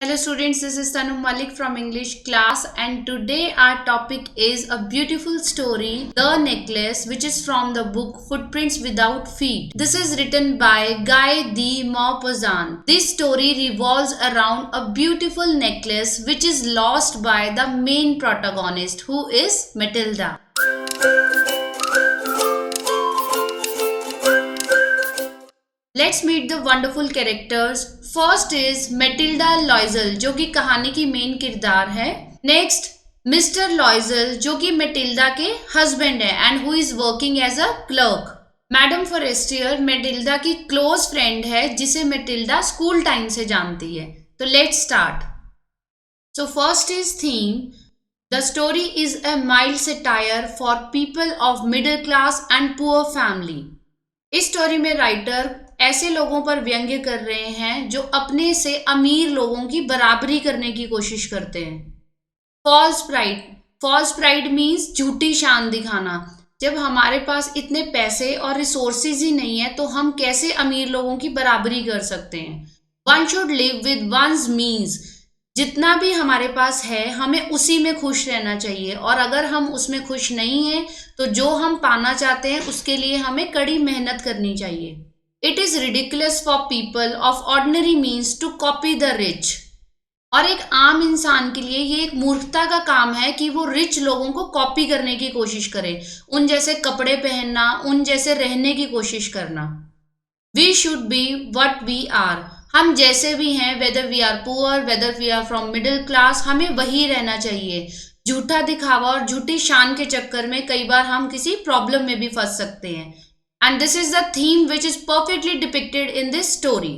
Hello students, this is Tanu Malik from English class and today our topic is a beautiful story, The Necklace, which is from the book Footprints Without Feet. This is written by Guy de Maupassant. This story revolves around a beautiful necklace which is lost by the main protagonist who is Matilda. Let's meet the wonderful characters. First is Matilda Loisel जो कि कहानी की main किरदार है. Next mister लॉयजल जो कि Matilda के husband है and who is working as a clerk. Madam Forestier Matilda की क्लोज फ्रेंड है जिसे मेटिल्डा स्कूल टाइम से जानती है. तो let's start. So first is theme. The story is a mild satire for people of middle class and poor family. इस story में राइटर ऐसे लोगों पर व्यंग्य कर रहे हैं जो अपने से अमीर लोगों की बराबरी करने की कोशिश करते हैं. False pride. False pride means झूठी शान दिखाना. जब हमारे पास इतने पैसे और रिसोर्सेज ही नहीं है तो हम कैसे अमीर लोगों की बराबरी कर सकते हैं. One should live with one's means. जितना भी हमारे पास है हमें उसी में खुश रहना चाहिए और अगर हम उसमें खुश नहीं हैं तो जो हम पाना चाहते हैं उसके लिए हमें कड़ी मेहनत करनी चाहिए. It is ridiculous for people of ordinary means to copy the rich. और एक आम इंसान के लिए ये एक मूर्खता का काम है कि वो रिच लोगों को कॉपी करने की कोशिश करे, उन जैसे कपड़े पहनना, उन जैसे रहने की कोशिश करना. We should be what we are. हम जैसे भी हैं, whether we are poor, whether we are from middle class, हमें वही रहना चाहिए. झूठा दिखावा और झूठी शान के चक्कर में कई बार हम किसी प्रॉब्लम में भी फंस सकते हैं. And this is the theme which is perfectly depicted in this story.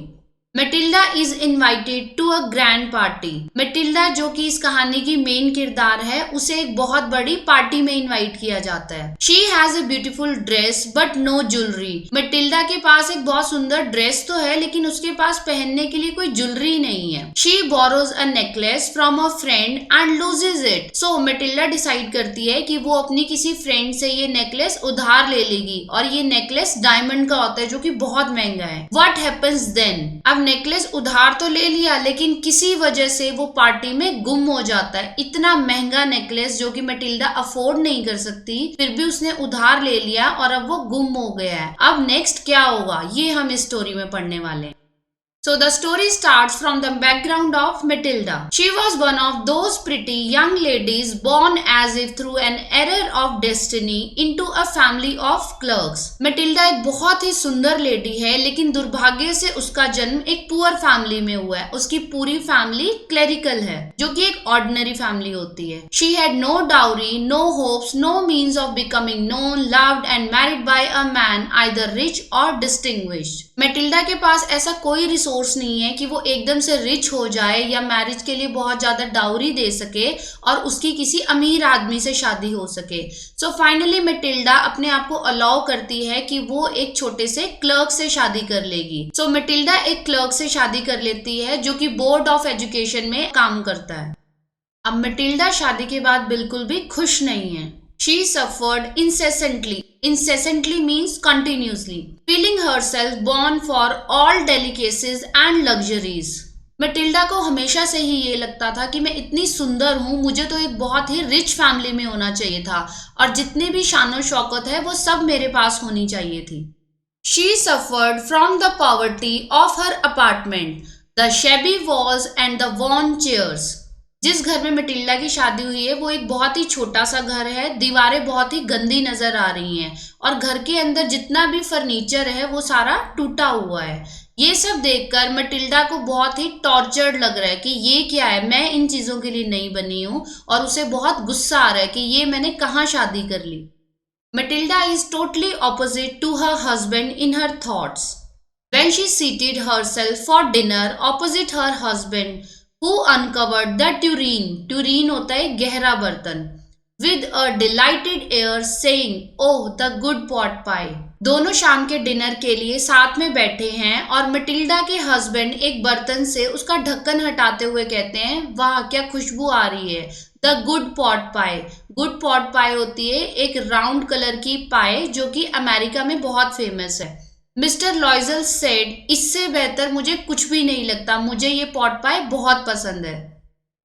Matilda is invited to a grand party. Matilda जो कि इस कहानी की मेन किरदार है उसे एक बहुत बड़ी पार्टी में इनवाइट किया जाता है. She has a beautiful dress but no jewelry. Matilda के पास एक बहुत सुंदर ड्रेस तो है लेकिन उसके पास पहनने के लिए कोई ज्वेलरी नहीं है. She borrows a necklace from a friend and loses it. So Matilda decide करती है कि वो अपनी किसी फ्रेंड से ये नेकलेस उधार ले लेगी और ये नेकलेस डायमंड का होता है जो कि बहुत महंगा है. What happens then? अब नेकलेस उधार तो ले लिया लेकिन किसी वजह से वो पार्टी में गुम हो जाता है. इतना महंगा नेकलेस जो कि मेटिल्डा अफोर्ड नहीं कर सकती फिर भी उसने उधार ले लिया और अब वो गुम हो गया है. अब नेक्स्ट क्या होगा ये हम इस स्टोरी में पढ़ने वाले हैं. So the story starts from the background of Matilda. She was one of those pretty young ladies born as if through an error of destiny into a family of clerks. Matilda एक बहुत ही सुंदर lady है लेकिन दुर्भाग्य से उसका जन्म एक पुअर फैमिली में हुआ है. उसकी पूरी फैमिली क्लेरिकल है जो कि एक ऑर्डिनरी फैमिली होती है. She had no dowry, no hopes, no means of becoming known, loved and married by a man either rich or distinguished. Matilda के पास ऐसा कोई रिसोर्स नहीं है कि वो एकदम से रिच हो जाए या मैरिज के लिए बहुत ज्यादा डाउरी दे सके और उसकी किसी अमीर आदमी से शादी हो सके. सो फाइनली मेटिल्डा अपने आप को अलाउ करती है कि वो एक छोटे से क्लर्क से शादी कर लेगी. सो मेटिल्डा एक क्लर्क से शादी कर लेती है जो कि बोर्ड ऑफ एजुकेशन में काम करता है. अब मेटिल्डा शादी के बाद बिल्कुल भी खुश नहीं है. She suffered incessantly. Incessantly means continuously. Feeling herself born for all delicacies and luxuries. Matilda को हमेशा से ही ये लगता था कि मैं इतनी सुंदर हूँ, मुझे तो एक बहुत ही रिच फैमिली में होना चाहिए था और जितने भी शानो शौकत है वो सब मेरे पास होनी चाहिए थी. She suffered from the poverty of her apartment, the shabby walls and the worn chairs. जिस घर में मेटिल्डा की शादी हुई है वो एक बहुत ही छोटा सा घर है. दीवारें बहुत ही गंदी नजर आ रही हैं और घर के अंदर जितना भी फर्नीचर है वो सारा टूटा हुआ है. ये सब देखकर मेटिल्डा को बहुत ही टॉर्चर्ड लग रहा है कि ये क्या है, मैं इन चीजों के लिए नहीं बनी हूँ और उसे बहुत गुस्सा आ रहा है कि ये मैंने कहाँ शादी कर ली. Matilda is totally opposite to her husband in her thoughts. When she seated herself for dinner opposite her husband who uncovered the tureen. Tureen होता है गहरा बर्तन. With a delighted air saying, "Oh, the good pot pie." दोनों शाम के dinner के लिए साथ में बैठे हैं और मेटिल्डा के हस्बैंड एक बर्तन से उसका ढक्कन हटाते हुए कहते हैं, वाह क्या खुशबू आ रही है. The good pot pie. Good pot pie होती है एक राउंड कलर की पाई जो कि अमेरिका में बहुत फेमस है. मिस्टर लॉयजल सेड, इससे बेहतर मुझे कुछ भी नहीं लगता, मुझे ये पॉट पाई बहुत पसंद है।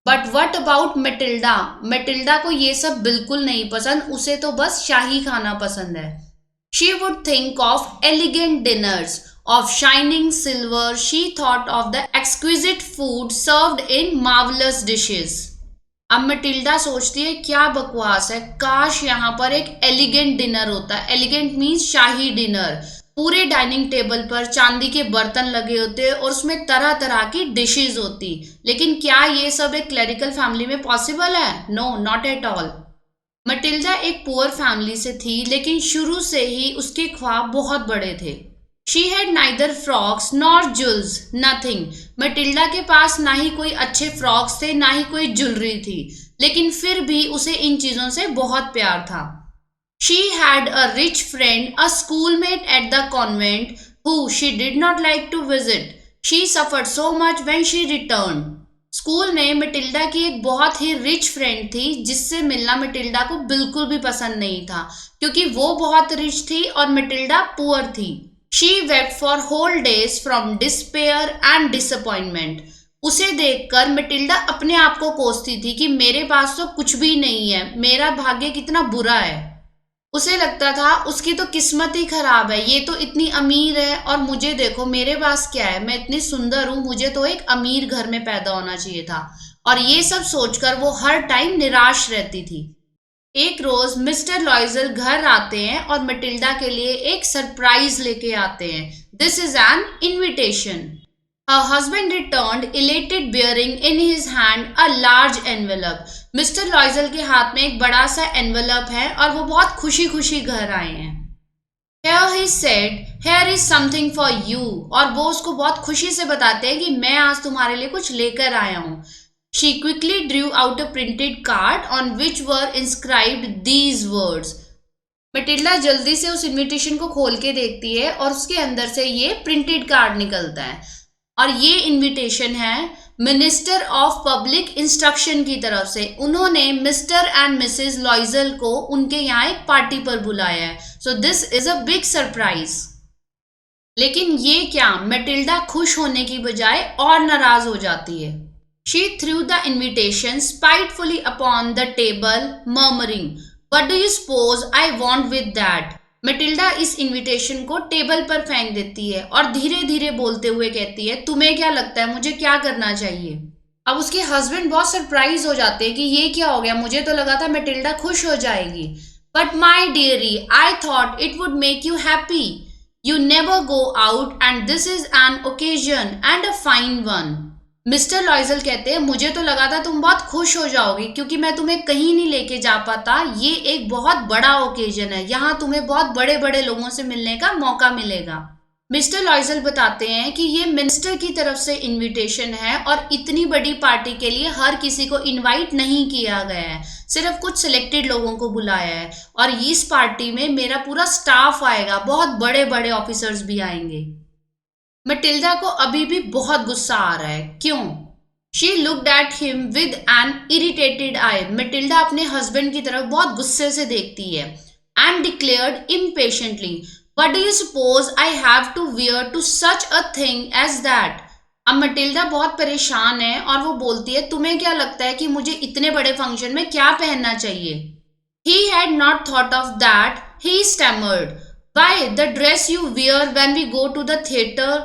But what about Matilda, Matilda को ये सब बिल्कुल नहीं पसंद, उसे तो बस शाही खाना पसंद है। She would think of elegant dinners, of shining silver. She thought of the exquisite food served in marvelous dishes. अब मटिल्डा सोचती है क्या बकवास है, काश यहाँ पर एक एलिगेंट डिनर होता। एलिगेंट मीन्स शाही डिनर, पूरे डाइनिंग टेबल पर चांदी के बर्तन लगे होते और उसमें तरह तरह की डिशेज होती। लेकिन क्या ये सब एक क्लरिकल फैमिली में पॉसिबल है? No, not at all. Matilda एक पुअर फैमिली से थी, लेकिन शुरू से ही उसके ख्वाब बहुत बड़े थे। She had neither frocks nor jewels, nothing. Matilda के पास ना ही कोई अच्छे फ्रॉक्स थे, ना ही कोई ज्वेलरी थी, लेकिन फिर भी उसे इन चीजों से बहुत प्यार था। She had a rich friend, a schoolmate at the convent, who she did not like to visit. She suffered so much when she returned. School में मटिल्डा की एक बहुत ही रिच फ्रेंड थी, जिससे मिलना मटिल्डा को बिल्कुल भी पसंद नहीं था, क्योंकि वो बहुत रिच थी और मटिल्डा पुअर थी। She wept for whole days from despair and disappointment. उसे देखकर मटिल्डा अपने आप को कोसती थी कि मेरे पास तो कुछ भी नहीं है, मेरा भाग्य कितना बुरा है। उसे लगता था उसकी तो किस्मत ही खराब है, ये तो इतनी अमीर है और मुझे देखो मेरे पास क्या है, मैं इतनी सुंदर हूँ, मुझे तो एक अमीर घर में पैदा होना चाहिए था। और ये सब सोचकर वो हर टाइम निराश रहती थी। एक रोज मिस्टर लॉयजल घर आते हैं और मटिल्डा के लिए एक सरप्राइज लेके आते हैं। This is an invitation. Her husband returned, elated, bearing in his hand a large envelope. Mister लॉयजल के हाथ में एक बड़ा सा एनवेलप है और वो बहुत खुशी खुशी घर आए हैं। Here he said, here is something for you. और वो उसको बहुत खुशी से बताते हैं कि मैं आज तुम्हारे लिए कुछ लेकर आया हूँ। She quickly drew out a printed card on which were inscribed these words. Matilda जल्दी से उस इनविटेशन को खोल के देखती है और उसके अंदर से ये प्रिंटेड कार्ड निकलता है और ये इनविटेशन है मिनिस्टर ऑफ पब्लिक इंस्ट्रक्शन की तरफ से। उन्होंने मिस्टर एंड मिसेस लॉयजल को उनके यहाँ एक पार्टी पर बुलाया है। So this is a big surprise. लेकिन ये क्या, मटिल्डा खुश होने की बजाय और नाराज हो जाती है। She threw the invitation spitefully upon the table, murmuring, "What do you suppose I want with that?" Matilda इस इनविटेशन को टेबल पर फेंक देती है और धीरे धीरे बोलते हुए कहती है, तुम्हें क्या लगता है मुझे क्या करना चाहिए? अब उसके हस्बैंड बहुत सरप्राइज हो जाते हैं कि ये क्या हो गया, मुझे तो लगा था मटिल्डा खुश हो जाएगी। But my dearie, I thought it would make you happy. You never go out and this is an occasion and a fine one. Mister लॉयजल कहते हैं मुझे तो लगा था तुम बहुत खुश हो जाओगी क्योंकि मैं तुम्हें कहीं नहीं लेके जा पाता, ये एक बहुत बड़ा ओकेजन है, यहाँ तुम्हें बहुत बड़े बड़े लोगों से मिलने का मौका मिलेगा। मिस्टर लॉयजल बताते हैं कि ये मिनिस्टर की तरफ से इनविटेशन है और इतनी बड़ी पार्टी के लिए हर किसी को इनवाइट नहीं किया गया है, सिर्फ कुछ सिलेक्टेड लोगों को बुलाया है और इस पार्टी में मेरा पूरा स्टाफ आएगा, बहुत बड़े बड़े ऑफिसर्स भी आएंगे। मटिल्डा को अभी भी बहुत गुस्सा आ रहा है। क्यों? She looked at him with an irritated eye. Matilda अपने हस्बैंड की तरफ बहुत गुस्से से देखती है and declared impatiently, "What do you suppose I have to wear to such a thing as that?" अब मटिल्डा बहुत परेशान है और वो बोलती है तुम्हें क्या लगता है कि मुझे इतने बड़े फंक्शन में क्या पहनना चाहिए? He had not thought of that. He stammered, "Why, the dress you wear when we go to the theatre."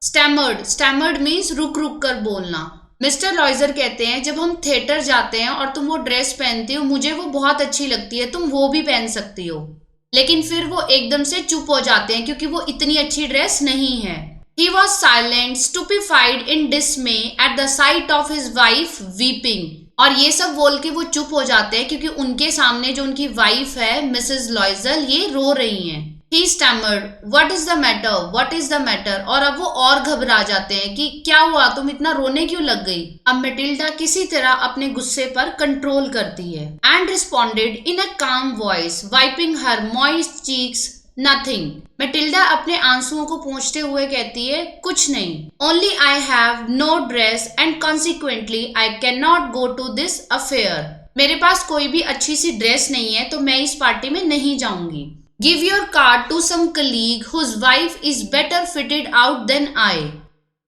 Stammered means रुक रुक कर बोलना। मिस्टर लॉयजर कहते हैं जब हम थिएटर जाते हैं और तुम वो ड्रेस पहनती हो मुझे वो बहुत अच्छी लगती है, तुम वो भी पहन सकती हो। लेकिन फिर वो एकदम से चुप हो जाते हैं क्योंकि वो इतनी अच्छी ड्रेस नहीं है। He was silent, stupefied in dismay at the sight of his wife weeping. और ये सब बोल के वो चुप हो जाते हैं क्योंकि उनके सामने जो उनकी वाइफ है मिसेस लॉयजल ये रो रही हैं। He stammered, "What is the matter? What is the matter?" और अब वो और घबरा जाते हैं कि क्या हुआ, तुम इतना रोने क्यों लग गई? अब मटिल्डा किसी तरह अपने गुस्से पर कंट्रोल करती है and responded in a calm voice, wiping her moist cheeks, "Nothing." Matilda अपने आंसुओं को पोंछते हुए कहती है कुछ नहीं। Only I have no dress and consequently I cannot go to this affair. मेरे पास कोई भी अच्छी सी ड्रेस नहीं है तो मैं इस पार्टी में नहीं जाऊंगी। Give your card to some colleague whose wife is better fitted out than I.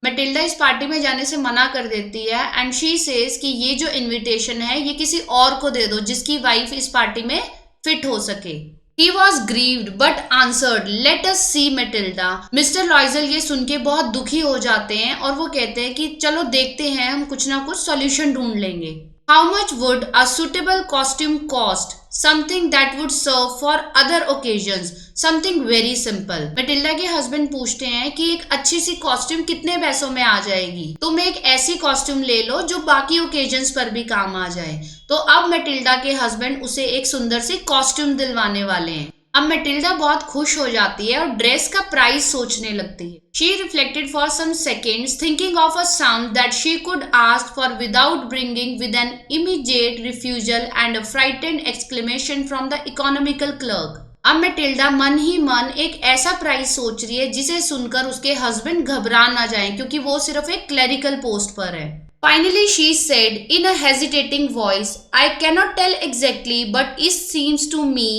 Matilda इस पार्टी में जाने से मना कर देती है एंड शी सेज कि ये जो इनविटेशन है ये किसी और को दे दो जिसकी वाइफ इस पार्टी में फिट हो सके। He was grieved but answered, "Let us see Matilda." Mister लॉयजल ये सुन के बहुत दुखी हो जाते हैं और वो कहते हैं कि चलो देखते हैं, हम कुछ ना कुछ सॉल्यूशन ढूंढ लेंगे। How much would a suitable costume cost? Something that would serve for other occasions. Something very simple. Matilda के हस्बैंड पूछते हैं कि एक अच्छी सी कॉस्ट्यूम कितने पैसों में आ जाएगी। तुम एक ऐसी कॉस्ट्यूम ले लो जो बाकी ओकेजन्स पर भी काम आ जाए। तो अब मैटिल्डा के हस्बैंड उसे एक सुंदर सी कॉस्ट्यूम दिलवाने वाले हैं। अब मैटिल्डा बहुत खुश हो जाती है और ड्रेस का प्राइस सोचने लगती है। She reflected for some seconds, thinking of a sum that she could ask for without bringing with an immediate refusal and a frightened exclamation from the economical clerk. अब मैटिल्डा मन ही मन एक ऐसा price सोच रही है जिसे सुनकर उसके हस्बैंड घबरा ना जाएं, क्योंकि वो सिर्फ एक क्लरिकल पोस्ट पर है। Finally, she said in a hesitating voice, "I cannot tell exactly, but it seems to me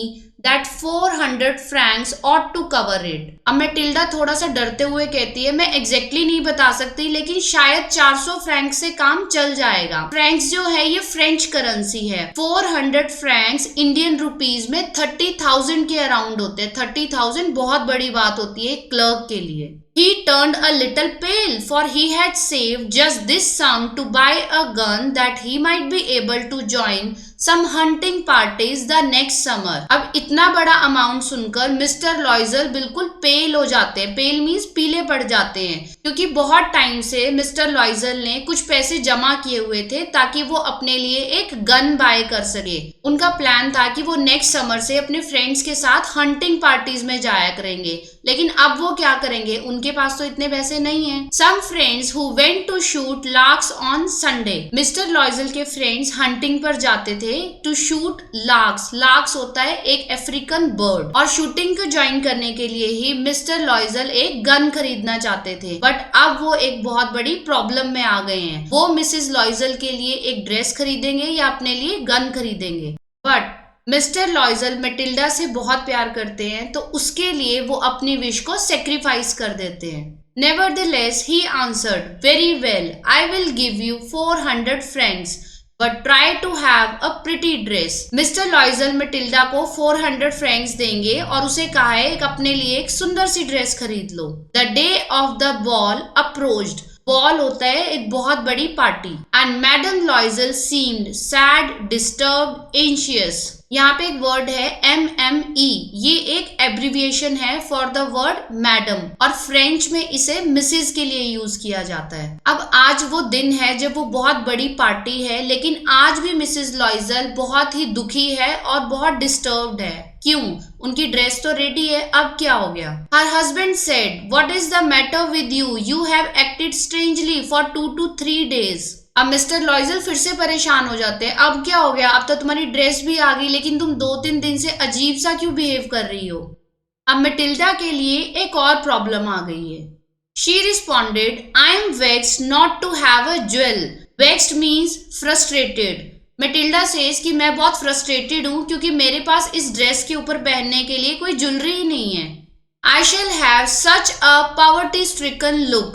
that 400 francs ought to cover it." अब मैटिल्डा थोड़ा सा डरते हुए कहती है, मैं एग्जैक्टली नहीं बता सकती, लेकिन शायद 400 फ्रैंक से काम चल जाएगा। फ्रैंक्स जो है ये फ्रेंच करेंसी है। 400 फ्रैंक्स इंडियन रुपीज में 30,000 के अराउंड होते हैं। 30,000 बहुत बड़ी बात होती है क्लर्क के लिए। He turned a little pale, for he had saved just this sum to buy a gun that he might be able to join some hunting parties the next summer. अब इतना बड़ा अमाउंट सुनकर mister लॉयजल बिल्कुल पेल हो जाते हैं। पेल means पीले पड़ जाते हैं, क्योंकि बहुत टाइम से मिस्टर लॉयजल ने कुछ पैसे जमा किए हुए थे ताकि वो अपने लिए एक गन बाय कर सके। उनका प्लान था कि वो नेक्स्ट समर से अपने फ्रेंड्स के साथ हंटिंग पार्टीज में जाया करेंगे, लेकिन अब वो क्या करेंगे, उनके पास तो इतने पैसे नहीं हैं। Some friends who went to shoot larks on Sunday. Mister लॉयजल के फ्रेंड्स हंटिंग पर जाते थे टू शूट लार्क्स। लार्क्स होता है एक अफ्रीकन बर्ड, और शूटिंग को ज्वाइन करने के लिए ही मिस्टर लॉयजल एक गन खरीदना चाहते थे। बट अब वो एक बहुत बड़ी प्रॉब्लम में आ गए हैं। वो मिसेस लॉयजल के लिए एक ड्रेस खरीदेंगे या अपने लिए गन खरीदेंगे। बट मिस्टर लॉयजल मैटिल्डा से बहुत प्यार करते हैं, तो उसके लिए वो अपनी विश को सेक्रीफाइस कर देते हैं। Nevertheless, he answered, "Very well, I will give you 400 francs, but try to have a pretty dress." Mister लॉयजल Matilda को 400 फ्रैंक्स देंगे और उसे कहा है एक अपने लिए एक सुंदर सी ड्रेस खरीद लो। The day of the ball approached. Ball होता है एक बहुत बड़ी party. And madam लॉयजल seemed sad, disturbed, anxious. यहाँ पे एक वर्ड है MME, ये एक एब्रिविएशन है फॉर द वर्ड मैडम, और फ्रेंच में इसे मिसेज के लिए यूज किया जाता है। अब आज वो दिन है जब वो बहुत बड़ी पार्टी है, लेकिन आज भी मिसेज लॉयजल बहुत ही दुखी है और बहुत डिस्टर्ब्ड है। क्यों? उनकी ड्रेस तो रेडी है, अब क्या हो गया? Her husband said, "What is the matter with you? You have acted strangely for 2 to 3 days." अब मिस्टर लॉयजल फिर से परेशान हो जाते हैं। अब क्या हो गया? अब तो तुम्हारी ड्रेस भी आ गई, लेकिन तुम 2-3 दिन से अजीब सा क्यों बिहेव कर रही हो? अब मैटिल्डा के लिए एक और प्रॉब्लम आ गई है। She responded, "I am vexed not to have a jewel." Vexed means frustrated. Matilda says कि मैं बहुत फ्रस्ट्रेटेड हूँ क्योंकि मेरे पास इस ड्रेस के ऊपर पहनने के लिए कोई ज्वेलरी ही नहीं है। I shall have such a poverty-stricken look.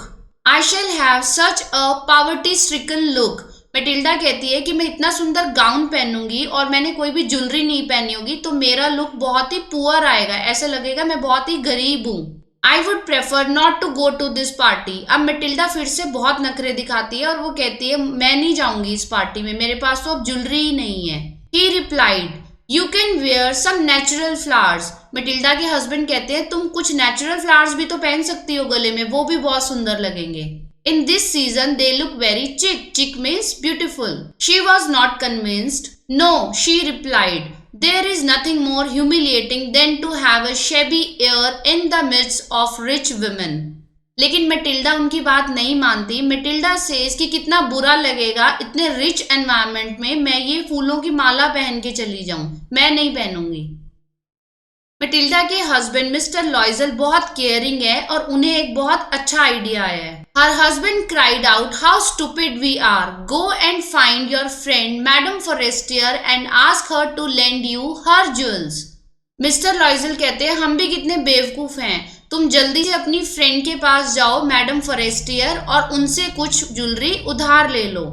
I shall have such a poverty-stricken look. Matilda कहती है कि मैं इतना सुंदर गाउन पहनूंगी और मैंने कोई भी ज्वेलरी नहीं पहनी होगी, तो मेरा लुक बहुत ही पुअर आएगा, ऐसा लगेगा मैं बहुत ही गरीब हूँ। I would prefer not to go to this party. अब मैटिल्डा फिर से बहुत नखरे दिखाती है और वो कहती है मैं नहीं जाऊंगी इस पार्टी में, मेरे पास तो अब ज्वेलरी ही नहीं है। He replied, "You can wear some natural flowers." Matilda के हस्बैंड कहते हैं तुम कुछ नेचुरल फ्लावर्स भी तो पहन सकती हो गले में, वो भी बहुत सुंदर लगेंगे। In this season they look very chic. Chic means beautiful. She was not convinced. No, she replied, "There is nothing more humiliating than to have a shabby air in the midst of rich women." लेकिन Matilda उनकी बात नहीं मानती। Matilda says कि कितना बुरा लगेगा इतने रिच एनवायरनमेंट में मैं ये फूलों की माला पहन के चली जाऊं, मैं नहीं पहनूंगी। मैटिल्डा के हस्बैंड मिस्टर लॉयजल बहुत केयरिंग है और उन्हें एक बहुत अच्छा आइडिया आया है। Her husband cried out, "How stupid we are! Go and find your friend Madame Forestier and ask her to lend you her jewels." Mister लॉयजल कहते हैं हम भी कितने बेवकूफ हैं, तुम जल्दी से अपनी फ्रेंड के पास जाओ मैडम फॉरेस्टियर और उनसे कुछ ज्वेलरी उधार ले लो।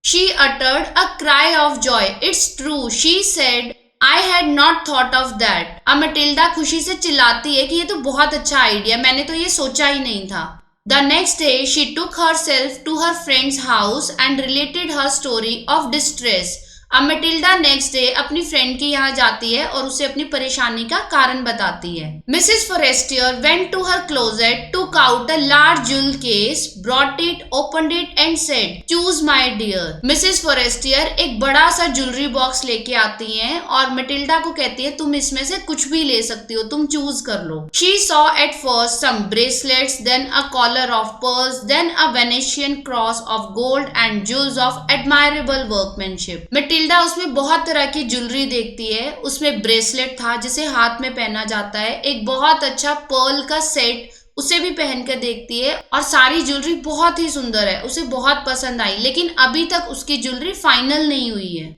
She uttered a cry of joy. It's true, she said. I had not thought of that. अब मटिल्डा खुशी से चिल्लाती है कि ये तो बहुत अच्छा आइडिया, मैंने तो ये सोचा ही नहीं था। The next day, she took herself to her friend's house and related her story of distress. अब मटिल्डा नेक्स्ट डे अपनी फ्रेंड के यहाँ जाती है और उसे अपनी परेशानी का कारण बताती है। Mrs Forestier went to her closet, took out a large jewel case, brought it, opened it and said, choose my dear. Mrs Forestier एक बड़ा सा ज्वेलरी बॉक्स लेके आती हैं और मटिल्डा को कहती है तुम इसमें से कुछ भी ले सकती हो, तुम चूज कर लो। She saw at first some bracelets, then a collar of pearls, then a Venetian cross of gold and jewels of admirable workmanship. Matilda उसमें बहुत तरह की ज्वेलरी देखती है, उसमें ब्रेसलेट था जिसे हाथ में पहना जाता है, एक बहुत अच्छा पर्ल का सेट उसे भी पहन कर देखती है और सारी ज्वेलरी बहुत ही सुंदर है, उसे बहुत पसंद आई, लेकिन अभी तक उसकी ज्वेलरी फाइनल नहीं हुई है।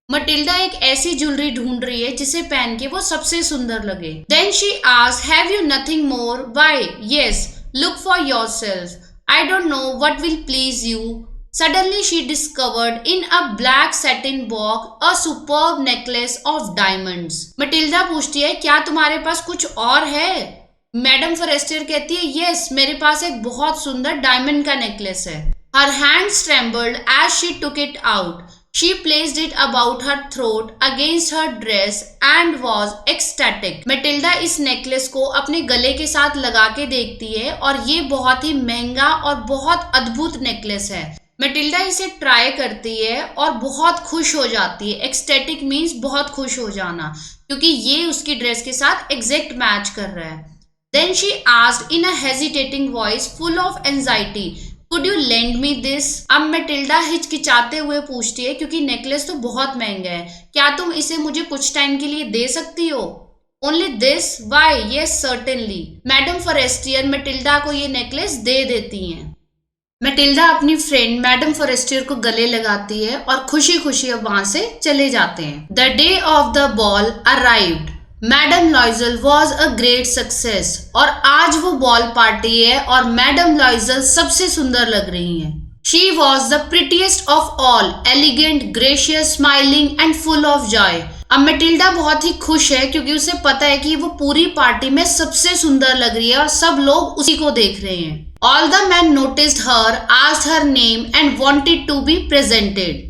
मटिल्डा एक ऐसी ज्वेलरी ढूंढ रही है जिसे पहन के वो सबसे सुंदर लगे। Then she asked, have you nothing more? Why, yes, look for yourself, I don't know what will please you. Suddenly she discovered in a black satin box a superb necklace of diamonds. Matilda पूछती है क्या तुम्हारे पास कुछ और है? Madam Forestier कहती है yes, मेरे पास एक बहुत सुंदर डायमंड का नेकलेस है। Her hands trembled as she took it out. She placed it about her throat against her dress and was ecstatic. Matilda इस नेकलेस को अपने गले के साथ लगा के देखती है और ये बहुत ही महंगा और बहुत अद्भुत नेकलेस है। मटिल्डा इसे ट्राई करती है और बहुत खुश हो जाती है। एक्सटेटिक मीन्स बहुत खुश हो जाना, क्योंकि ये उसकी ड्रेस के साथ एग्जैक्ट मैच कर रहा है। Then she asked in a hesitating voice full of anxiety, could you lend me this? अब मटिल्डा हिचकिचाते हुए पूछती है क्योंकि नेकलेस तो बहुत महंगा है, क्या तुम इसे मुझे कुछ टाइम के लिए दे सकती हो? Only this? Why, yes certainly. Madam Forestier Matilda को ये नेकलेस दे देती हैं। मटिल्डा अपनी फ्रेंड मैडम फॉरेस्टियर को गले लगाती है और खुशी खुशी अब वहां से चले जाते हैं। The day of the ball arrived. Madam लॉयजल was a great success. और आज वो बॉल पार्टी है और मैडम लॉयजल सबसे सुंदर लग रही हैं। She was the prettiest of all, elegant, gracious, smiling and full of joy. अब मटिल्डा बहुत ही खुश है क्योंकि उसे पता है कि वो पूरी पार्टी में सबसे सुंदर लग रही है और सब लोग उसी को देख रहे हैं। All the men noticed her, asked her name and wanted to be presented.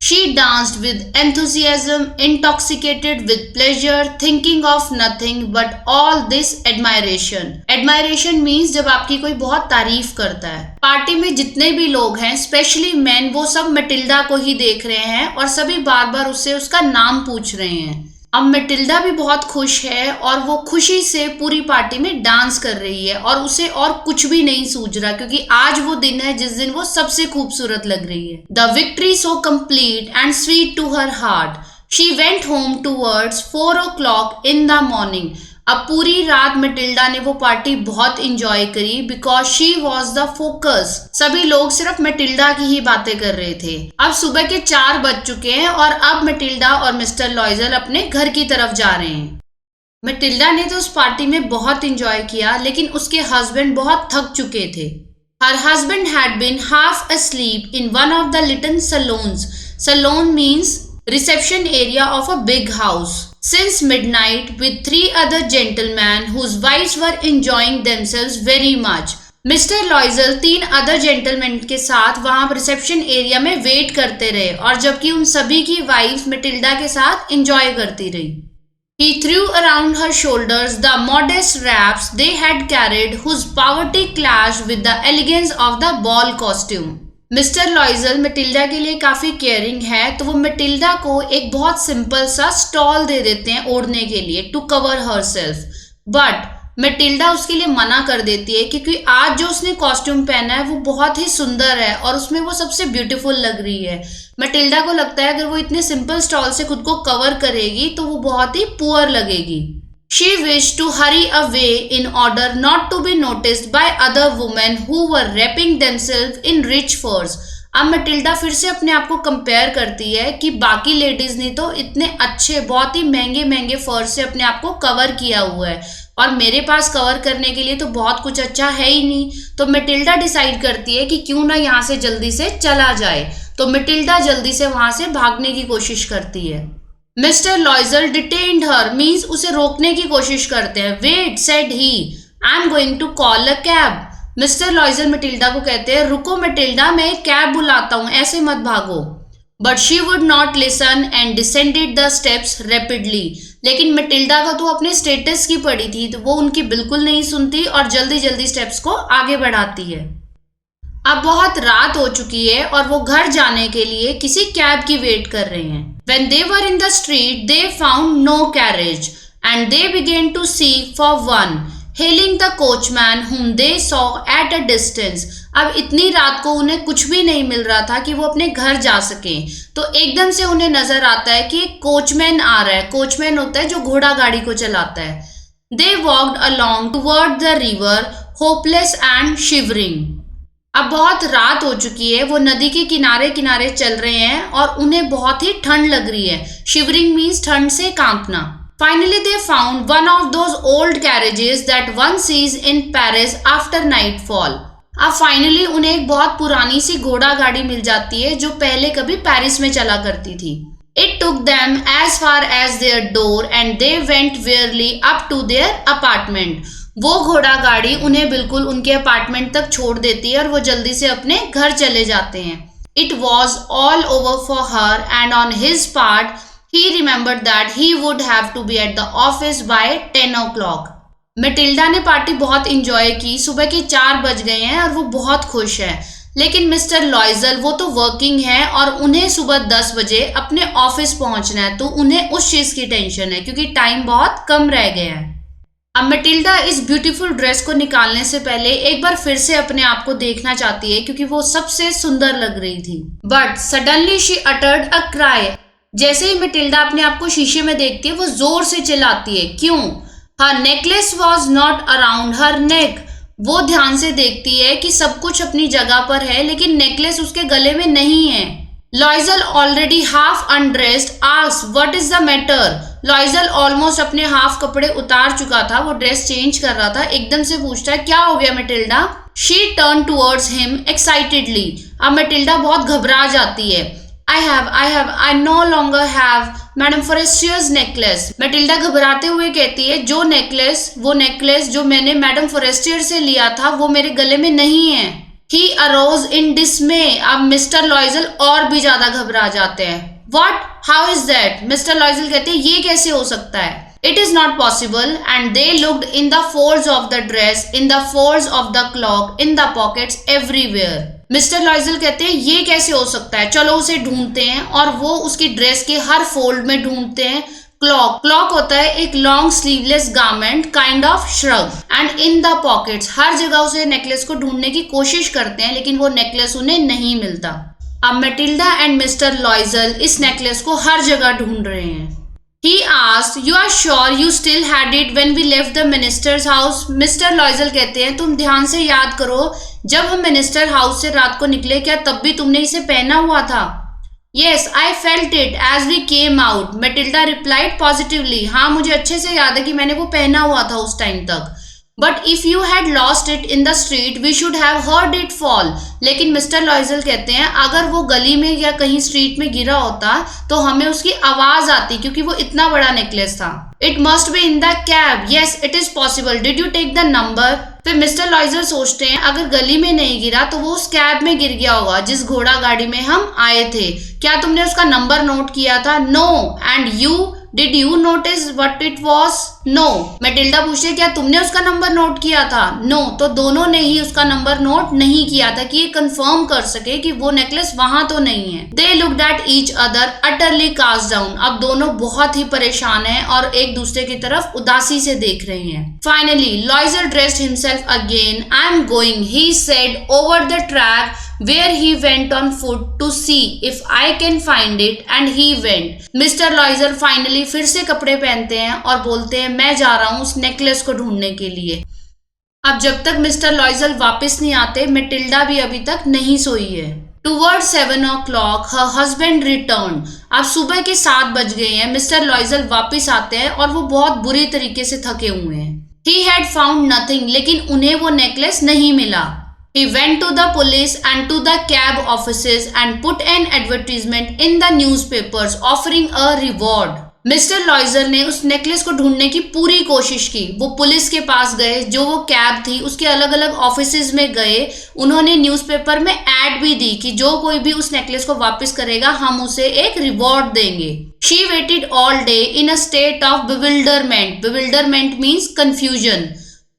She danced with enthusiasm, intoxicated with pleasure, thinking of nothing but all this admiration. Admiration means जब आपकी कोई बहुत तारीफ करता है। पार्टी में जितने भी लोग हैं, स्पेशली मैन, वो सब मटिल्डा को ही देख रहे हैं और सभी बार बार उससे उसका नाम पूछ रहे हैं। अब मटिल्डा भी बहुत खुश है और वो खुशी से पूरी पार्टी में डांस कर रही है और उसे और कुछ भी नहीं सूझ रहा क्योंकि आज वो दिन है जिस दिन वो सबसे खूबसूरत लग रही है। The victory so complete and sweet to her heart, she went home towards 4 o'clock in the morning. अब पूरी रात मटिल्डा ने वो पार्टी बहुत इंजॉय करी because she was the focus. सभी लोग सिर्फ मटिल्डा की ही बातें कर रहे थे। अब सुबह के 4 बज चुके हैं और अब मटिल्डा और मिस्टर लॉयजल अपने घर की तरफ जा रहे हैं। मटिल्डा ने तो उस पार्टी में बहुत इंजॉय किया लेकिन उसके हस्बैंड बहुत थक चुके थे। Her husband had been half asleep in one of the little salons. Salon means reception area of a big house. Since midnight with 3 other gentlemen whose wives were enjoying themselves very much. Mister लॉयजल 3 other gentleman के साथ वहां reception area में wait करते रहे और जबकि उन सभी की वाइफ मटिल्डा के साथ एंजॉय करती रही। He threw around her shoulders the modest wraps they had carried, whose poverty clashed with the elegance of the ball costume. Mister Loisel Matilda के लिए काफी केयरिंग है तो वो मटिल्डा को एक बहुत सिंपल सा स्टॉल दे देते हैं ओढ़ने के लिए, to cover herself. But Matilda उसके लिए मना कर देती है क्योंकि आज जो उसने कॉस्ट्यूम पहना है वो बहुत ही सुंदर है और उसमें वो सबसे ब्यूटीफुल लग रही है। मटिल्डा को लगता है अगर वो इतने सिंपल स्टॉल से खुद को कवर करेगी तो वो बहुत ही पुअर लगेगी। She wished to hurry away in order not to be noticed by other women who were wrapping themselves in rich furs. अब मटिल्डा फिर से अपने आप को कंपेयर करती है कि बाकी लेडीज ने तो इतने अच्छे बहुत ही महंगे महंगे फर से अपने आप को कवर किया हुआ है और मेरे पास कवर करने के लिए तो बहुत कुछ अच्छा है ही नहीं। तो मटिल्डा डिसाइड करती है कि क्यों ना यहाँ से जल्दी से चला जाए। तो मटिल्डा जल्दी से वहां से भागने की कोशिश करती है। Mister Loisel detained her, means उसे रोकने की कोशिश करते हैं। Wait, said he, I am going to call a cab. Mister Loisel Matilda को कहते हैं, रुको मटिल्डा, मैं एक कैब बुलाता हूं, ऐसे मत भागो। But she would not listen and descended the steps rapidly. लेकिन मटिल्डा का तो अपने स्टेटस की पड़ी थी, तो वो उनकी बिल्कुल नहीं सुनती और जल्दी जल्दी स्टेप्स को आगे बढ़ाती है। अब बहुत रात हो चुकी है और वो घर जाने के लिए किसी कैब की वेट कर रहे हैं। When they were in the street, they found no carriage and they began to seek for one, hailing the coachman whom they saw at a distance. अब इतनी रात को उन्हें कुछ भी नहीं मिल रहा था कि वो अपने घर जा सकें। तो एकदम से उन्हें नजर आता है कि एक कोचमैन आ रहा है। कोचमैन होता है जो घोड़ा गाड़ी को चलाता है। They walked along toward the river, hopeless and shivering. अब बहुत रात हो चुकी है, वो नदी के किनारे किनारे चल रहे हैं और उन्हें बहुत ही ठंड लग रही है। शिवरिंग मीन्स ठंड से कांपना। Finally they found one of those old carriages that one sees in Paris after nightfall. अब फाइनली उन्हें एक बहुत पुरानी सी घोड़ा गाड़ी मिल जाती है जो पहले कभी पेरिस में चला करती थी। It took them as far as their door and they went wearily up to their apartment. वो घोड़ा गाड़ी उन्हें बिल्कुल उनके अपार्टमेंट तक छोड़ देती है और वो जल्दी से अपने घर चले जाते हैं। It was all over for her and on his part he remembered that he would have to be at the office by 10 o'clock. Matilda ने पार्टी बहुत इंजॉय की। सुबह के 4 बज गए हैं और वो बहुत खुश है। लेकिन मिस्टर लॉयजल वो तो वर्किंग है और उन्हें सुबह 10 बजे अपने ऑफिस पहुंचना है, तो उन्हें उस चीज की टेंशन है क्योंकि टाइम बहुत कम रह गया है। अब मटिल्डा इस ब्यूटीफुल ड्रेस को निकालने से पहले एक बार फिर से अपने आप को देखना चाहती है क्योंकि वो सबसे सुंदर लग रही थी। But suddenly she uttered a cry. जैसे ही मटिल्डा अपने आप को शीशे में देखती है वो जोर से चिल्लाती है। क्यों? हर नेकलेस वॉज नॉट अराउंड हर नेक। वो ध्यान से देखती है कि सब कुछ अपनी जगह पर है लेकिन नेकलेस उसके गले में नहीं है। लॉयजल already half undressed asked what is the matter. लॉयजल almost अपने हाफ कपड़े उतार चुका था, वो ड्रेस चेंज कर रहा था। एकदम से पूछता है क्या हो गया Matilda. She turn towards him excitedly. अब मटिल्डा बहुत घबरा जाती है। I no longer have madam Forestier's necklace. Matilda घबराते हुए कहती है वो नेकलेस जो मैंने मैडम फॉरेस्टियर से लिया था वो मेरे गले में नहीं है। He arose in dismay। अब मिस्टर लॉयजल और भी ज्यादा घबरा जाते हैं। What? How is that? Mister लॉयजल कहते हैं ये कैसे हो सकता है? It is not possible and they looked in the folds of the dress, in the folds of the cloak, in the pockets, everywhere. Mister लॉयजल कहते हैं ये कैसे हो सकता है, चलो उसे ढूंढते हैं। और वो उसकी ड्रेस के हर फोल्ड में ढूंढते हैं। क्लॉक होता है एक long sleeveless garment kind of shrug. And in the pockets, हर जगह उसे नेकलेस को ढूंढने की कोशिश करते हैं लेकिन वो नेकलेस उन्हें नहीं मिलता। अब मटिल्डा एंड मिस्टर लॉयजल इस नेकलेस को हर जगह ढूंढ रहे हैं। He asked, "You are sure you still had it when we left the minister's house?" Mister लॉयजल कहते हैं तुम ध्यान से याद करो, जब हम मिनिस्टर हाउस से रात को निकले क्या तब भी तुमने इसे पहना हुआ था? Yes, I felt it as we came out. Matilda replied positively. हाँ मुझे अच्छे से याद है कि मैंने वो पहना हुआ था उस टाइम तक। But if you had lost it in the street, we should have heard it fall. लेकिन मिस्टर लॉयजल कहते हैं अगर वो गली में या कहीं स्ट्रीट में गिरा होता तो हमें उसकी आवाज आती क्योंकि वो इतना बड़ा नेकलेस था। It must be in the cab. Yes, it is possible. Did you take the number? फिर मिस्टर लॉयजल सोचते हैं अगर गली में नहीं गिरा तो वो उस कैब में गिर गया होगा जिस घोड़ा गाड़ी में हम आए थे। क्या तुमने उसका नंबर नोट किया था? No. And you? Did you notice what it was? No. Matilda पूछे क्या तुमने उसका नंबर नोट किया था? No. तो दोनों ने ही उसका नंबर नोट नहीं किया था कि ये कंफर्म कर सके कि वो नेकलेस वहां तो नहीं है। They looked at each other utterly cast down. अब दोनों बहुत ही परेशान हैं और एक दूसरे की तरफ उदासी से देख रहे हैं। Finally, Loisel dressed himself again. I'm going, he said over the track where he went on foot to see if I can find it, and he went. Mister लॉयजल finally फिर से कपड़े पहनते हैं और बोलते हैं मैं जा रहा हूँ उस नेकलेस को ढूंढने के लिए। अब जब तक मिस्टर लॉयजल वापस नहीं आते मटिल्डा भी अभी तक नहीं सोई है। Towards 7 o'clock, her husband returned. अब सुबह के 7 बज गए हैं, मिस्टर लॉइजल वापस आते हैं और वो बहुत बुरी तरीके से थके हुए हैं. He had found nothing, लेकिन उन्हें वो नेकलेस नहीं मिला. He went to the police and to the cab offices and put an advertisement in the newspapers offering a reward. Mister Loisel ने उस नेकलेस को ढूंढने की पूरी कोशिश की. वो पुलिस के पास गए, जो वो कैब थी उसके अलग अलग ऑफिसेज में गए. उन्होंने न्यूज़पेपर में एड भी दी कि जो कोई भी उस नेकलेस को वापस करेगा हम उसे एक रिवॉर्ड देंगे. She weighted all day in a state of bewilderment. bewilderment means confusion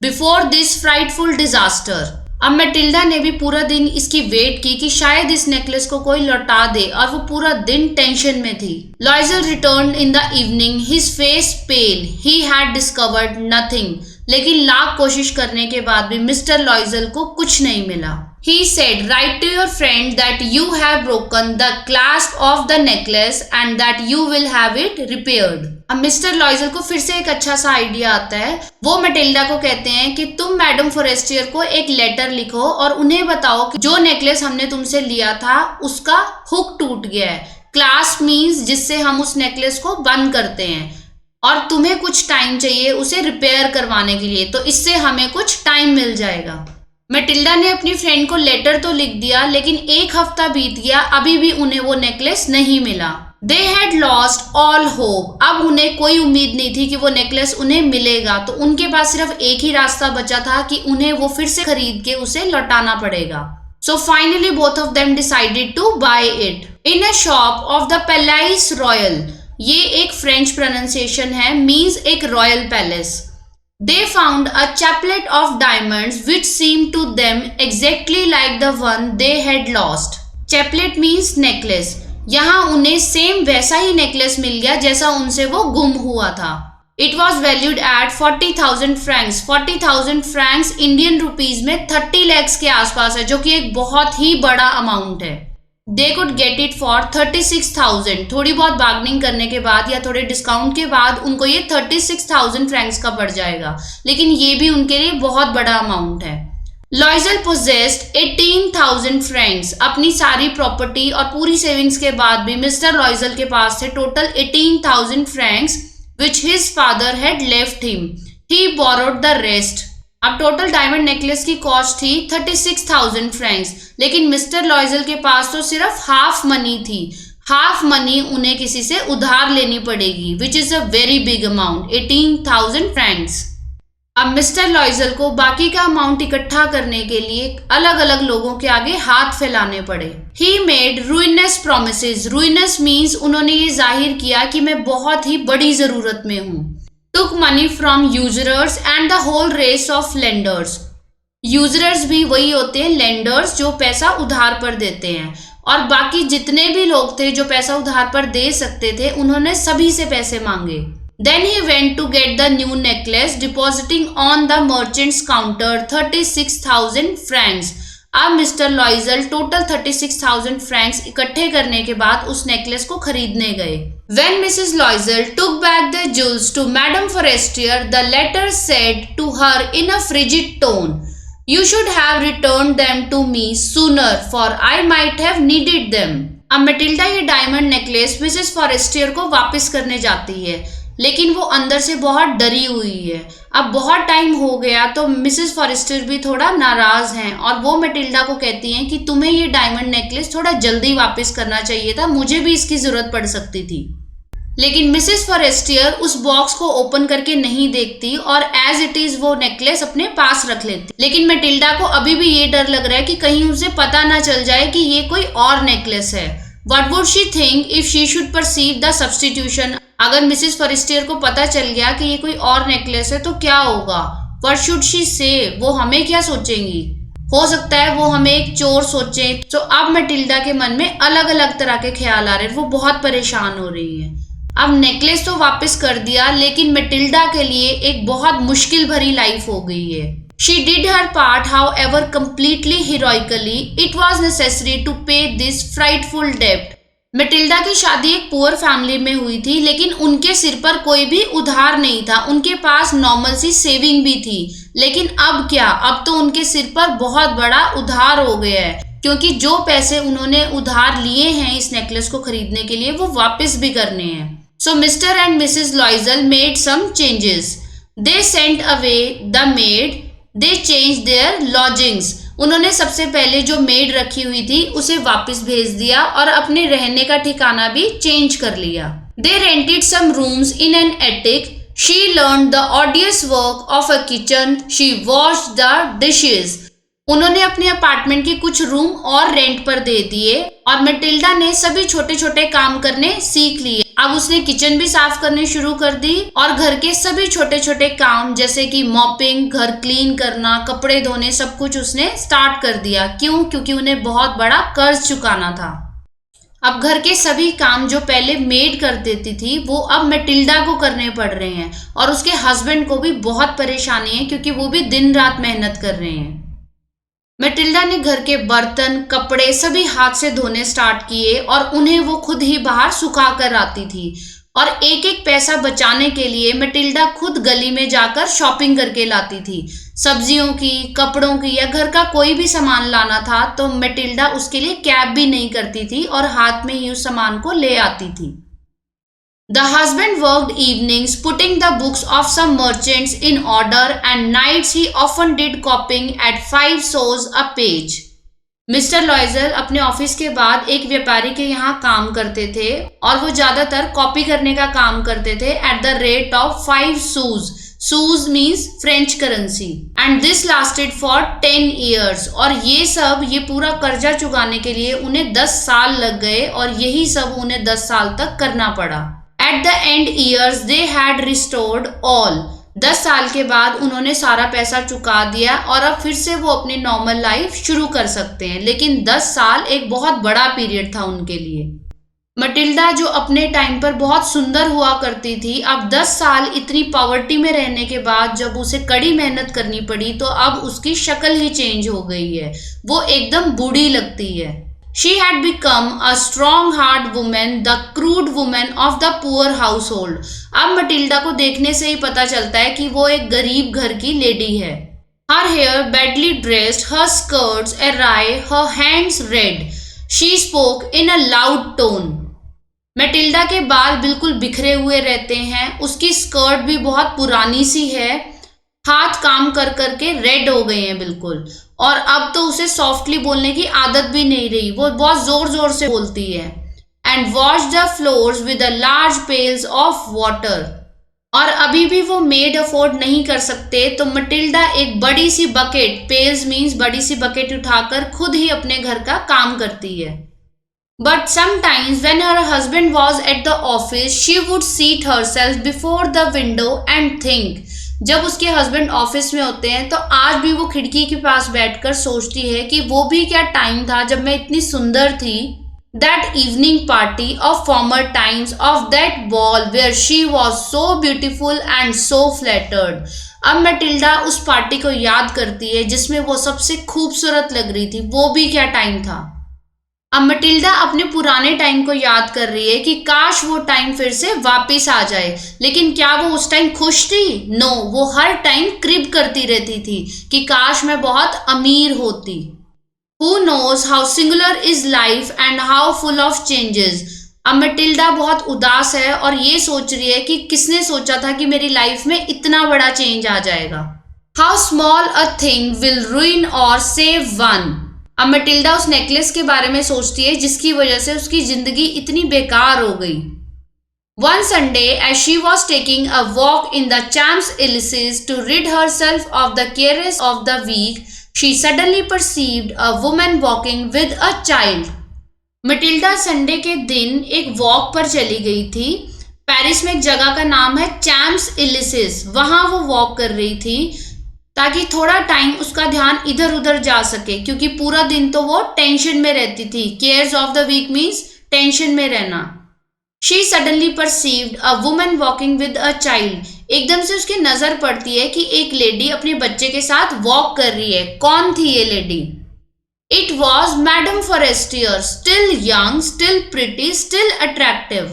before this frightful disaster. अब मैटिल्डा ने भी पूरा दिन इसकी वेट की कि शायद इस नेकलेस को कोई लौटा दे और वो पूरा दिन टेंशन में थी. Loisel returned in the evening, his face pale. He had discovered nothing. लेकिन लाख कोशिश करने के बाद भी मिस्टर लॉइजल को कुछ नहीं मिला. He said, write to your friend that you have broken the clasp of the necklace and that you will have it repaired. अब मिस्टर लॉइजल को फिर से एक अच्छा सा आइडिया आता है. वो मैटिल्डा को कहते हैं कि तुम मैडम फॉरेस्टियर को एक लेटर लिखो और उन्हें बताओ कि जो नेकलेस हमने तुमसे लिया था उसका हुक टूट गया है. क्लास्प मीन्स जिससे हम उस नेकलेस को बंद करते हैं और तुम्हें कुछ टाइम चाहिए उसे रिपेयर करवाने के लिए, तो इससे हमें कुछ टाइम मिल जाएगा. मैटिल्डा ने अपनी फ्रेंड को लेटर तो लिख दिया, लेकिन एक हफ्ता बीत गया, अभी भी उन्हें वो नेकलेस नहीं मिला. They had lost all hope. अब उन्हें कोई उम्मीद नहीं थी कि वो नेकलेस उन्हें मिलेगा, तो उनके पास सिर्फ एक ही रास्ता बचा था कि उन्हें वो फिर से खरीद के उसे लौटाना पड़ेगा. So finally both of them decided to buy it in a shop of the palace royal. ये एक फ्रेंच प्रोनाउंसिएशन है, मीन्स एक royal palace. They found a chaplet of diamonds which seemed to them exactly like the one they had lost. Chaplet means necklace. यहाँ उन्हें same वैसा ही necklace मिल गया जैसा उनसे वो गुम हुआ था. It was valued at 40,000 francs. 40,000 francs Indian rupees में 30 lakhs के आसपास है, जो कि एक बहुत ही बड़ा अमाउंट है. They could get it for 36,000. थोड़ी बहुत बार्गेनिंग करने के बाद या थोड़े डिस्काउंट के बाद उनको ये 36,000 फ्रैंक्स का पड़ जाएगा, लेकिन ये भी उनके लिए बहुत बड़ा अमाउंट है. लॉइजल पोजेस्ड 18,000 फ्रैंक्स. अपनी सारी प्रॉपर्टी और पूरी सेविंग्स के बाद भी मिस्टर लॉइजल के पास थे total 18,000 Franks which his father had left him. He borrowed the rest. अब टोटल डायमंड नेकलेस की कॉस्ट थी 36,000 फ्रैंक्स, लेकिन मिस्टर लॉइजल के पास तो सिर्फ हाफ मनी थी. हाफ मनी उन्हें किसी से उधार लेनी पड़ेगी, which is a very big amount, 18,000 Franks. अब मिस्टर लॉइजल को बाकी का अमाउंट इकट्ठा करने के लिए अलग अलग लोगों के आगे हाथ फैलाने पड़े. He made ruinous promises. ruinous means उन्होंने ये जाहिर किया कि मैं बहुत ही बड़ी जरूरत में हूँ. took money from usurers and the whole race of lenders. यूजरर्स भी वही होते हैं लेंडर्स, जो पैसा उधार पर देते हैं, और बाकी जितने भी लोग थे जो पैसा उधार पर दे सकते थे उन्होंने सभी से पैसे मांगे. Then he went to get the new necklace, depositing on the merchant's counter 36,000 francs. अब मिस्टर लॉइजल टोटल 36,000 फ्रैंक्स इकट्ठे करने के बाद उस नेकलेस को खरीदने गए. When Mrs. Loisel took back the jewels to Madame Forestier, the latter said to her in a frigid tone, "You should have returned them to me sooner, for I might have needed them." अब Matilda ये diamond necklace Mrs Forestier को वापस करने जाती है, लेकिन वो अंदर से बहुत डरी हुई है. अब बहुत टाइम हो गया तो मिसेस फॉरेस्टर भी थोड़ा नाराज हैं और वो मैटिल्डा को कहती हैं कि तुम्हें ये डायमंड नेकलेस थोड़ा जल्दी वापस करना चाहिए था, मुझे भी इसकी जरूरत पड़ सकती थी. लेकिन मिसेस फॉरेस्टियर उस बॉक्स को ओपन करके नहीं देखती और एज इट इज वो नेकलेस अपने पास रख लेती. लेकिन मैटिल्डा को अभी भी ये डर लग रहा है कि कहीं उसे पता ना चल जाए कि ये कोई और नेकलेस है. What would she think if she should perceive the substitution? अगर मिसेस फॉरेस्टियर को पता चल गया कि ये कोई और नेकलेस है तो क्या होगा? What should she say? वो हमें क्या सोचेंगी? हो सकता है वो हमें एक चोर सोचे. तो अब मैटिल्डा के मन में अलग अलग तरह के ख्याल आ रहे हैं, वो बहुत परेशान हो रही है. अब नेकलेस तो वापस कर दिया, लेकिन मैटिल्डा के लिए एक बहुत मुश्किल भरी लाइफ हो गई है. She did her part, however, completely heroically. It was necessary to pay this frightful debt. Matilda की शादी एक पुअर फैमिली में हुई थी, लेकिन उनके सिर पर कोई भी उधार नहीं था. उनके पास नॉर्मल सी सेविंग भी थी, लेकिन अब क्या, अब तो उनके सिर पर बहुत बड़ा उधार हो गया है. क्योंकि जो पैसे उन्होंने उधार लिए हैं इस नेकलेस को खरीदने के लिए वो वापस भी करने हैं। So mister and missus Loisel made some changes. They sent away the maid, they change their lodgings. उन्होंने सबसे पहले जो मेड रखी हुई थी उसे वापस भेज दिया और अपने रहने का ठिकाना भी चेंज कर लिया। They rented some rooms in an attic. She learned the arduous work of a kitchen. She washed the dishes. उन्होंने अपने अपार्टमेंट के कुछ रूम और रेंट पर दे दिए और मैटिल्डा ने सभी छोटे छोटे काम करने सीख लिए। अब उसने किचन भी साफ करने शुरू कर दी और घर के सभी छोटे छोटे काम जैसे कि मॉपिंग, घर क्लीन करना, कपड़े धोने, सब कुछ उसने स्टार्ट कर दिया। क्यों? क्योंकि उन्हें बहुत बड़ा कर्ज चुकाना था। अब घर के सभी काम जो पहले मेड कर देती थी वो अब मैटिल्डा को करने पड़ रहे हैं और उसके हस्बैंड को भी बहुत परेशानी है क्योंकि वो भी दिन रात मेहनत कर रहे हैं। मैटिल्डा ने घर के बर्तन, कपड़े सभी हाथ से धोने स्टार्ट किए और उन्हें वो खुद ही बाहर सुखा कर आती थी और एक एक पैसा बचाने के लिए मैटिल्डा खुद गली में जाकर शॉपिंग करके लाती थी। सब्जियों की, कपड़ों की या घर का कोई भी सामान लाना था तो मैटिल्डा उसके लिए कैब भी नहीं करती थी और हाथ में ही उस सामान को ले आती थी। The husband worked evenings putting the books of some merchants in order and nights he often did copying at 5 sous a page. Mister लॉइजल अपने ऑफिस के बाद एक व्यापारी के यहाँ काम करते थे और वो ज्यादातर कॉपी करने का काम करते थे at the rate of 5 shoes. Shoes means French currency and this lasted for 10 years। और ये पूरा कर्जा चुकाने के लिए उन्हें 10 साल लग गए और यही सब उन्हें 10 साल तक करना पड़ा। At the end years they had restored all. 10 साल के बाद उन्होंने सारा पैसा चुका दिया और अब फिर से वो अपनी नॉर्मल लाइफ शुरू कर सकते हैं। लेकिन 10 साल एक बहुत बड़ा पीरियड था उनके लिए। मैटिल्डा जो अपने टाइम पर बहुत सुंदर हुआ करती थी, अब 10 साल इतनी पॉवर्टी में रहने के बाद जब उसे कड़ी मेहनत करनी पड़ी तो अब उसकी शक्ल ही चेंज हो गई है, वो एकदम बूढ़ी लगती है। She had become a strong-hearted woman, the crude woman of the poor household. अब मैटिल्डा को देखने से ही पता चलता है कि वो एक गरीब घर की लेडी है। Her hair badly dressed, her skirts awry, her hands red. She spoke in a loud tone. Matilda के बाल बिल्कुल बिखरे हुए रहते हैं, उसकी स्कर्ट भी बहुत पुरानी सी है, हाथ काम कर करके रेड हो गए हैं बिल्कुल और अब तो उसे सॉफ्टली बोलने की आदत भी नहीं रही, वो बहुत जोर जोर से बोलती है। And wash the floors with a large pails of water. और अभी भी वो मेड अफोर्ड नहीं कर सकते तो मैटिल्डा एक बड़ी सी बकेट, पेल्स मीन्स बड़ी सी बकेट उठाकर खुद ही अपने घर का काम करती है। But sometimes when her husband was at the office, she would seat herself before the window and think. जब उसके हस्बैंड ऑफिस में होते हैं तो आज भी वो खिड़की के पास बैठकर सोचती है कि वो भी क्या टाइम था जब मैं इतनी सुंदर थी। That evening party of former times, of that ball where she was so beautiful and so flattered. अब मैटिल्डा उस पार्टी को याद करती है जिसमें वो सबसे खूबसूरत लग रही थी, वो भी क्या टाइम था। अब मैटिल्डा अपने पुराने टाइम को याद कर रही है कि काश वो टाइम फिर से वापस आ जाए, लेकिन क्या वो उस टाइम खुश थी? नो, वो हर टाइम क्रिब करती रहती थी कि काश मैं बहुत अमीर होती। Who knows how singular is life and how full of changes. अब मैटिल्डा बहुत उदास है और ये सोच रही है कि किसने सोचा था कि मेरी लाइफ में इतना बड़ा चेंज आ जाएगा। How small a thing will ruin or save one. अब मैटिल्डा उस नेकलेस के बारे में सोचती है जिसकी वजह से उसकी जिंदगी इतनी बेकार हो गई। One Sunday, as she was taking a walk in the Champs-Élysées to rid herself of the cares of the week, she suddenly perceived a woman walking with a child. Matilda Sunday के दिन एक walk पर चली गई थी। Paris में एक जगह का नाम है चैम्प्स-एलिसीज, वहां वो वॉक कर रही थी ताकि थोड़ा टाइम उसका ध्यान इधर उधर जा सके क्योंकि पूरा दिन तो वो टेंशन में रहती थी। Cares of the week means tension में रहना। She suddenly perceived a woman walking with a child. एकदम से उसकी नजर पड़ती है कि एक लेडी अपने बच्चे के साथ वॉक कर रही है। कौन थी ये lady? It was Madame Forestier, still young, still pretty, still attractive.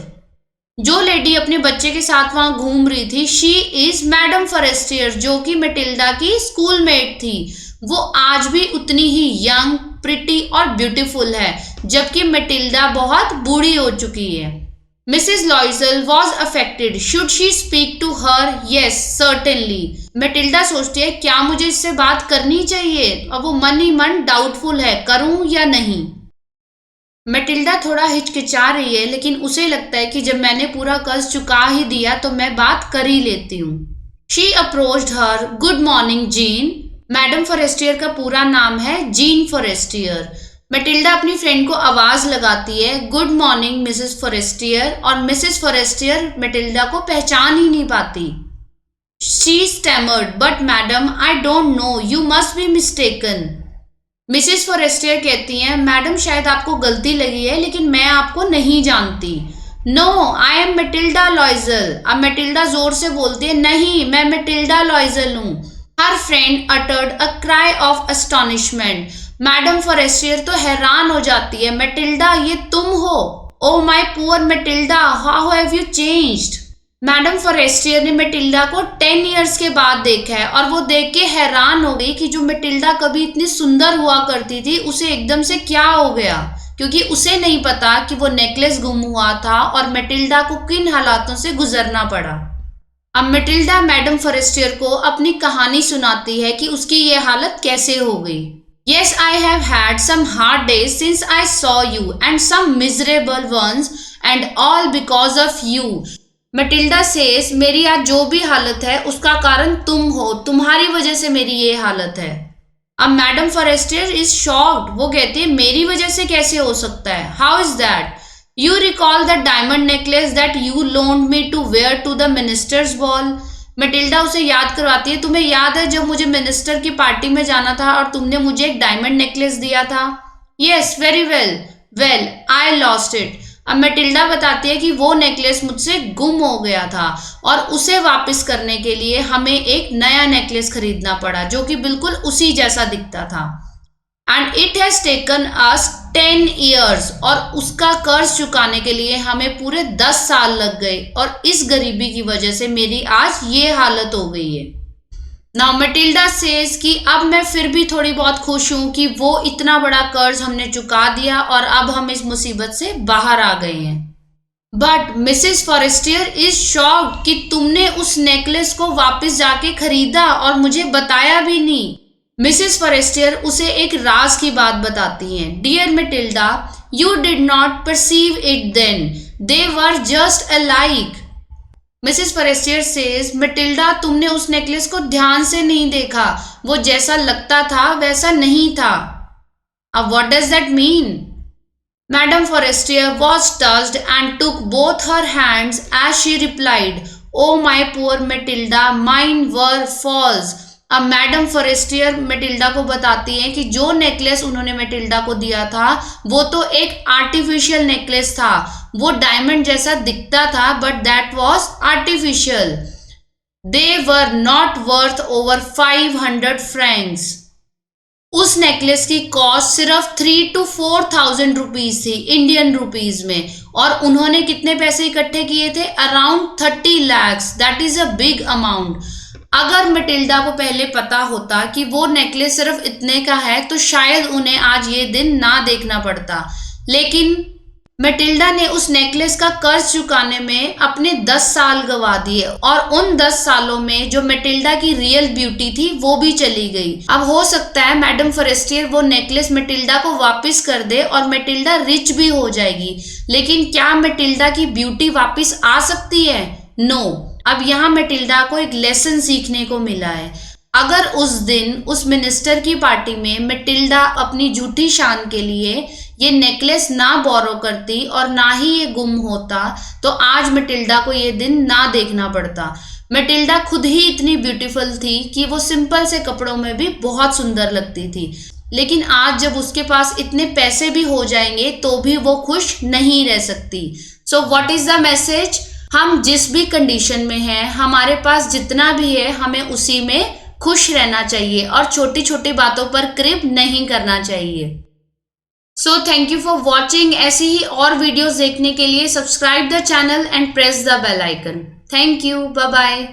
जो लेडी अपने बच्चे के साथ वहां घूम रही थी, शी इज मैडम फॉरेस्टियर, जो कि मैटिल्डा की स्कूल मेट थी। वो आज भी उतनी ही यंग, प्रिटी और ब्यूटीफुल है, जबकि मैटिल्डा बहुत बूढ़ी हो चुकी है। Mrs Loisel was affected. Should she speak to her? Yes certainly. Matilda सोचती है क्या मुझे इससे बात करनी चाहिए, अब वो मन ही मन डाउटफुल है करूं या नहीं। मैटिल्डा थोड़ा हिचकिचा रही है, लेकिन उसे लगता है कि जब मैंने पूरा कर्ज चुका ही दिया तो मैं बात कर ही लेती हूँ। She approached her. Good morning gene. Madam Forestier का पूरा नाम है जीन फॉरेस्टियर। मैटिल्डा अपनी फ्रेंड को आवाज लगाती है गुड मॉर्निंग मिसेस फॉरेस्टियर, और मिसेस फॉरेस्टियर मैटिल्डा को पहचान ही नहीं पाती। She stammered but madam I don't no, you must be mistaken. Mrs Forestier कहती हैं मैडम शायद आपको गलती लगी है, लेकिन मैं आपको नहीं जानती। No I am Matilda Loisel. अब मैटिल्डा जोर से बोलती है नहीं मैं मैटिल्डा लॉइजल हूँ। Her friend uttered a cry of astonishment. Madam Forestier तो हैरान हो जाती है, मैटिल्डा ये तुम हो? Oh my poor Matilda, how have you changed. Madam Forestier ने मैटिल्डा को 10 इयर्स के बाद देखा है, और वो देख के हैरान हो गई कि जो मैटिल्डा कभी इतनी सुंदर हुआ करती थी उसे एकदम से क्या हो गया, क्योंकि उसे नहीं पता कि वो नेकलेस गुम हुआ था और मैटिल्डा को किन हालातों से गुजरना पड़ा। अब मैटिल्डा मैडम फॉरेस्टियर को अपनी कहानी सुनाती है कि उसकी ये हालत कैसे हो गई। Yes, I have had some hard days since I saw you and some miserable ones and all because of you. Matilda says मेरी आज जो भी हालत है उसका कारण तुम हो, तुम्हारी वजह से मेरी ये हालत है। अब मैडम फॉरेस्टियर इज शॉक्ड। वो कहती है मेरी वजह से कैसे हो सकता है? How is that? You recall the diamond necklace that you loaned me to wear to the minister's ball. Matilda उसे याद करवाती है तुम्हें याद है जब मुझे मिनिस्टर की पार्टी में जाना था और तुमने मुझे एक डायमंड नेकलेस दिया था? Yes very well. Well I lost it. अब मैटिल्डा बताती है कि वो नेकलेस मुझसे गुम हो गया था और उसे वापस करने के लिए हमें एक नया नेकलेस खरीदना पड़ा जो कि बिल्कुल उसी जैसा दिखता था। And it has taken us 10 years, और उसका कर्ज चुकाने के लिए हमें पूरे 10 साल लग गए, और इस गरीबी की वजह से मेरी आज ये हालत हो गई है। नाउ मैटिल्डा सेज कि अब मैं फिर भी थोड़ी बहुत खुश हूं कि वो इतना बड़ा कर्ज हमने चुका दिया और अब हम इस मुसीबत से बाहर आ गए हैं। But Mrs Forestier is shocked कि तुमने उस नेकलेस को वापस जाके खरीदा और मुझे बताया भी नहीं। मिसेस फॉरेस्टियर उसे एक राज की बात बताती हैं। Dear Matilda, you did not perceive it then, they were just alike. Mrs Forestier says Matilda तुमने उस नेकलेस को ध्यान से नहीं देखा, वो जैसा लगता था वैसा नहीं था। अब what does that mean? Madam Forestier was touched and took both her hands as she replied oh my poor Matilda mine were false. अब मैडम फॉरेस्टियर मैटिल्डा को बताती हैं कि जो नेकलेस उन्होंने मैटिल्डा को दिया था वो तो एक आर्टिफिशियल नेकलेस था, वो डायमंड जैसा दिखता था but that was artificial. They were not worth over 500 francs। उस नेकलेस की कॉस्ट सिर्फ 3 to 4,000 रुपीज थी इंडियन रुपीज में, और उन्होंने कितने पैसे इकट्ठे किए थे? Around 30 lakhs। That is a big amount. अगर मैटिल्डा को पहले पता होता कि वो नेकलेस सिर्फ इतने का है तो शायद उन्हें आज ये दिन ना देखना पड़ता, लेकिन मैटिल्डा ने उस नेकलेस का कर्ज चुकाने में अपने 10 साल गवा दिए, और उन 10 सालों में जो मैटिल्डा की रियल ब्यूटी थी वो भी चली गई। अब हो सकता है मैडम फॉरेस्टियर वो नेकलेस मैटिल्डा को वापस कर दे और मैटिल्डा रिच भी हो जाएगी, लेकिन क्या मैटिल्डा की ब्यूटी वापस आ सकती है? नो। अब यहाँ मैटिल्डा को एक लेसन सीखने को मिला है। अगर उस दिन उस मिनिस्टर की पार्टी में मैटिल्डा अपनी झूठी शान के लिए ये नेकलेस ना बोरो करती और ना ही ये गुम होता तो आज मैटिल्डा को ये दिन ना देखना पड़ता। मैटिल्डा खुद ही इतनी ब्यूटीफुल थी कि वो सिंपल से कपड़ों में भी बहुत सुंदर लगती थी, लेकिन आज जब उसके पास इतने पैसे भी हो जाएंगे तो भी वो खुश नहीं रह सकती। So what is the message? हम जिस भी कंडीशन में हैं, हमारे पास जितना भी है हमें उसी में खुश रहना चाहिए और छोटी छोटी बातों पर क्रिप नहीं करना चाहिए। So thank you for watching. ऐसी ही और वीडियोस देखने के लिए subscribe the channel and press the bell icon. Thank you, bye bye.